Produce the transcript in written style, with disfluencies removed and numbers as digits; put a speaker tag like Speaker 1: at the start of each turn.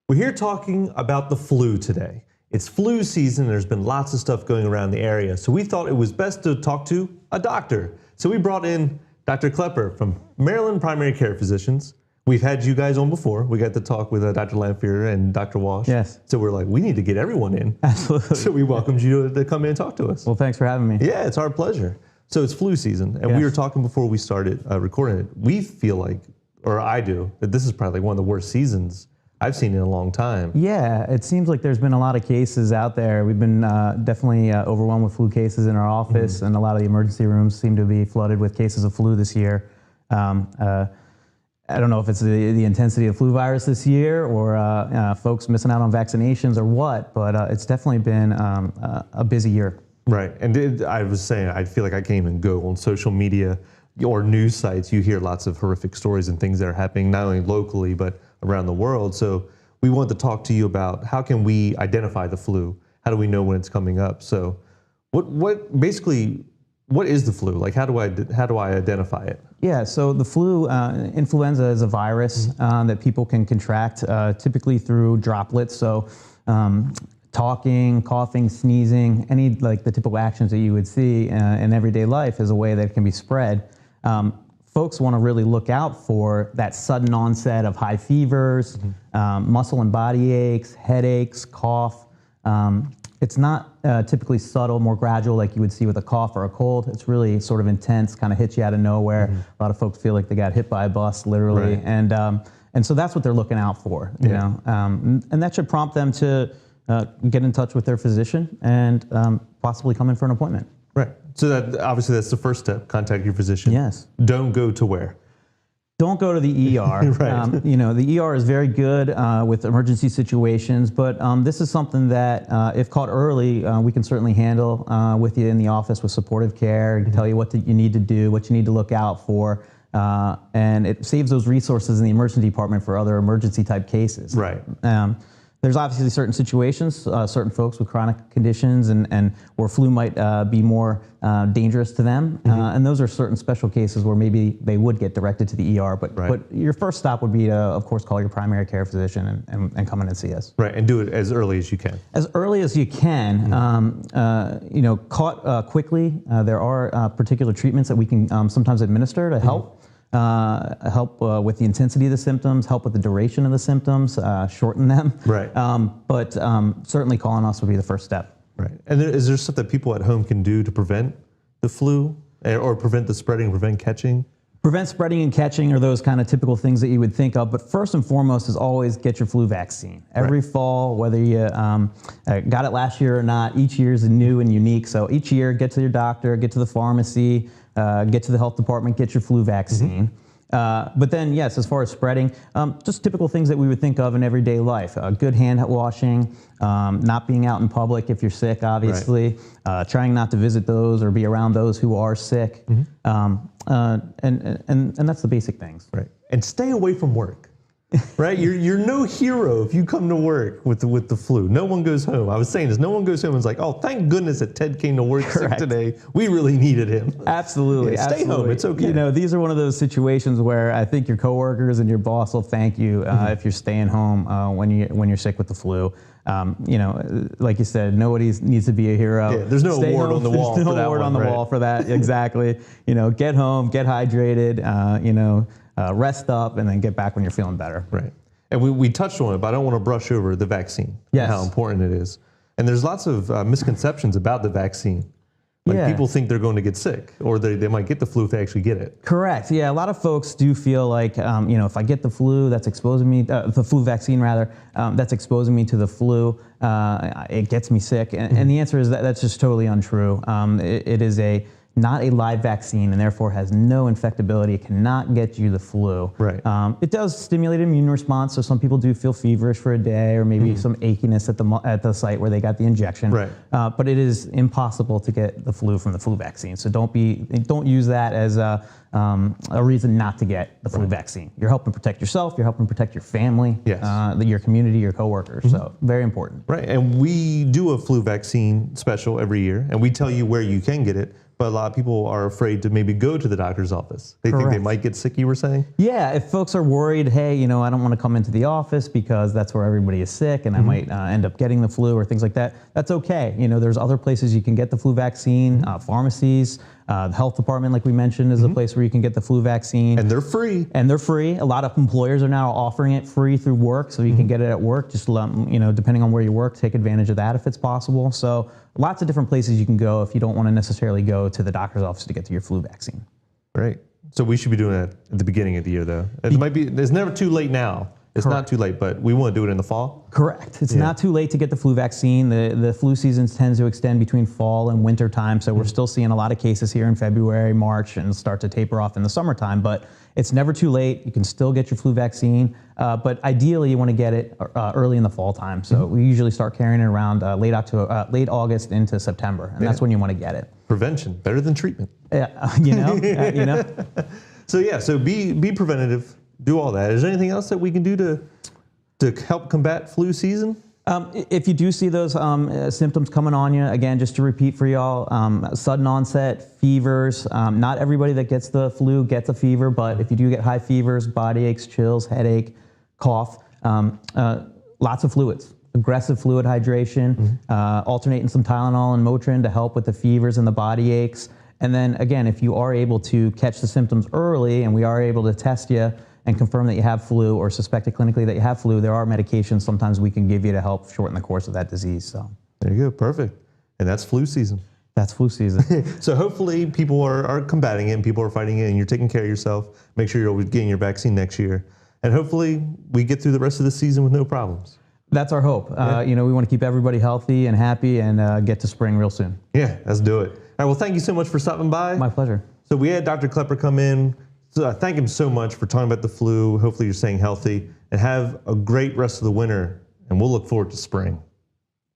Speaker 1: We're here talking about the flu today. It's flu season. There's been lots of stuff going around the area. So we thought it was best to talk to a doctor. So we brought in Dr. Klepper from Maryland Primary Care Physicians. We've had you guys on before. We got to talk with Dr. Lamphere and Dr. Walsh.
Speaker 2: Yes.
Speaker 1: So we're like, we need to get everyone in.
Speaker 2: Absolutely.
Speaker 1: So we welcomed you to come in and talk to us.
Speaker 2: Well, thanks for having me.
Speaker 1: Yeah, it's our pleasure. So it's flu season. And we were talking before we started recording it. We feel like, or I do, that this is probably one of the worst seasons I've seen in a long time.
Speaker 2: Yeah, it seems like there's been a lot of cases out there. We've been definitely overwhelmed with flu cases in our office, and a lot of the emergency rooms seem to be flooded with cases of flu this year. I don't know if it's the intensity of flu virus this year or folks missing out on vaccinations or what, but it's definitely been a busy year.
Speaker 1: Right, and I was saying, I feel like I can't even go on social media or news sites. You hear lots of horrific stories and things that are happening not only locally, but around the world. So we want to talk to you about how can we identify the flu? How do we know when it's coming up? So what basically, what is the flu? Like, how do I identify it?
Speaker 2: Yeah, so the flu, influenza is a virus that people can contract typically through droplets. So talking, coughing, sneezing, any like the typical actions that you would see in everyday life is a way that it can be spread. Folks want to really look out for that sudden onset of high fevers, muscle and body aches, headaches, cough. It's not typically subtle, more gradual like you would see with a cough or a cold. It's really sort of intense, kind of hits you out of nowhere. A lot of folks feel like they got hit by a bus, literally. Right. And so that's what they're looking out for, you know. And that should prompt them to get in touch with their physician and possibly come in for an appointment.
Speaker 1: Right. So that obviously that's the first step. Contact your physician.
Speaker 2: Yes.
Speaker 1: Don't go to where?
Speaker 2: Don't go to the ER.
Speaker 1: Right.
Speaker 2: You know, the ER is very good with emergency situations, but this is something that if caught early, we can certainly handle with you in the office with supportive care and tell you what you need to do, what you need to look out for. And it saves those resources in the emergency department for other emergency type cases. Right. There's obviously certain situations, certain folks with chronic conditions and where flu might be more dangerous to them. And those are certain special cases where maybe they would get directed to the ER. But your first stop would be to, of course, call your primary care physician and come in and see us. Right,
Speaker 1: and do it as early as you can.
Speaker 2: As early as you can. You know, caught quickly, there are particular treatments that we can sometimes administer to help. Help with the intensity of the symptoms, help with the duration of the symptoms, shorten them. Right. But certainly calling us would be the first step.
Speaker 1: Right. And is there stuff that people at home can do to prevent the flu or prevent the spreading, prevent catching?
Speaker 2: Prevent spreading and catching are those kind of typical things that you would think of. But first and foremost is always get your flu vaccine. Every fall, whether you got it last year or not, each year is new and unique. So each year, get to your doctor, get to the pharmacy, get to the health department, get your flu vaccine. But then, yes, as far as spreading, just typical things that we would think of in everyday life. Good hand washing, not being out in public if you're sick, obviously, trying not to visit those or be around those who are sick. And that's the basic things.
Speaker 1: Right. And stay away from work. Right, you're no hero if you come to work with the flu. No one goes home. I was saying this. No one goes home and is like, oh, thank goodness that Ted came to work sick today. We really needed him.
Speaker 2: Absolutely.
Speaker 1: Yeah, stay home. It's okay.
Speaker 2: You know, these are one of those situations where I think your coworkers and your boss will thank you if you're staying home when you're sick with the flu. You know, like you said, nobody needs to be a hero.
Speaker 1: Yeah, there's no award on the wall.
Speaker 2: There's no award on the wall for that. Exactly. You know, get home, get hydrated. You know. Rest up and then get back when you're feeling better.
Speaker 1: Right. And we touched on it, but I don't want to brush over the vaccine.
Speaker 2: Yes.
Speaker 1: And how important it is. And there's lots of misconceptions about the vaccine. Like people think they're going to get sick or they might get the flu if they actually get it.
Speaker 2: Correct. Yeah, a lot of folks do feel like, you know, if I get the flu, that's exposing me, the flu vaccine rather, that's exposing me to the flu. It gets me sick. And the answer is that's just totally untrue. It is not a live vaccine and therefore has no infectability. It cannot get you the flu. Right. It does stimulate immune response, so some people do feel feverish for a day or maybe some achiness at the site where they got the injection. Right. But it is impossible to get the flu from the flu vaccine. So don't use that as a reason not to get the flu vaccine. You're helping protect yourself. You're helping protect your family, your community, your coworkers. So very important.
Speaker 1: Right. And we do a flu vaccine special every year, and we tell you where you can get it. but a lot of people are afraid to maybe go to the doctor's office. They think they
Speaker 2: Correct.
Speaker 1: might get sick, you were saying?
Speaker 2: Yeah, if folks are worried, hey, you know, I don't want to come into the office because that's where everybody is sick and I might end up getting the flu or things like that, that's okay. You know, there's other places you can get the flu vaccine, pharmacies, the health department, like we mentioned, is a place where you can get the flu vaccine.
Speaker 1: And they're free.
Speaker 2: And they're free. A lot of employers are now offering it free through work, so you can get it at work. Just you know, depending on where you work, take advantage of that if it's possible. So lots of different places you can go if you don't want to necessarily go to the doctor's office to get to your flu vaccine.
Speaker 1: Great. So we should be doing that at the beginning of the year, though. It might be. It's never too late now. It's not too late, but we want to do it in the fall.
Speaker 2: Correct. It's not too late to get the flu vaccine. The flu season tends to extend between fall and winter time, so we're still seeing a lot of cases here in February, March, and start to taper off in the summertime. But it's never too late. You can still get your flu vaccine, but ideally you want to get it early in the fall time. So we usually start carrying it around late August into September, and that's when you want to get it.
Speaker 1: Prevention, better than treatment.
Speaker 2: Yeah, you know.
Speaker 1: So be preventative. Do all that. Is there anything else that we can do to help combat flu season?
Speaker 2: If you do see those symptoms coming on you, again, just to repeat for y'all, sudden onset, fevers. Not everybody that gets the flu gets a fever, but if you do get high fevers, body aches, chills, headache, cough, lots of fluids. Aggressive fluid hydration, alternating some Tylenol and Motrin to help with the fevers and the body aches. And then again, if you are able to catch the symptoms early and we are able to test you and confirm that you have flu or suspect it clinically that you have flu, there are medications sometimes we can give you to help shorten the course of that disease. So
Speaker 1: there you go, perfect. And that's flu season.
Speaker 2: That's flu season.
Speaker 1: So hopefully people are combating it and people are fighting it and you're taking care of yourself. Make sure you're getting your vaccine next year. And hopefully we get through the rest of the season with no problems.
Speaker 2: That's our hope. You know, we want to keep everybody healthy and happy and get to spring real soon.
Speaker 1: Yeah, let's do it. All right, well, thank you so much for stopping by.
Speaker 2: My pleasure.
Speaker 1: So we had Dr. Klepper come in. So I thank him so much for talking about the flu. Hopefully you're staying healthy and have a great rest of the winter, and we'll look forward to spring.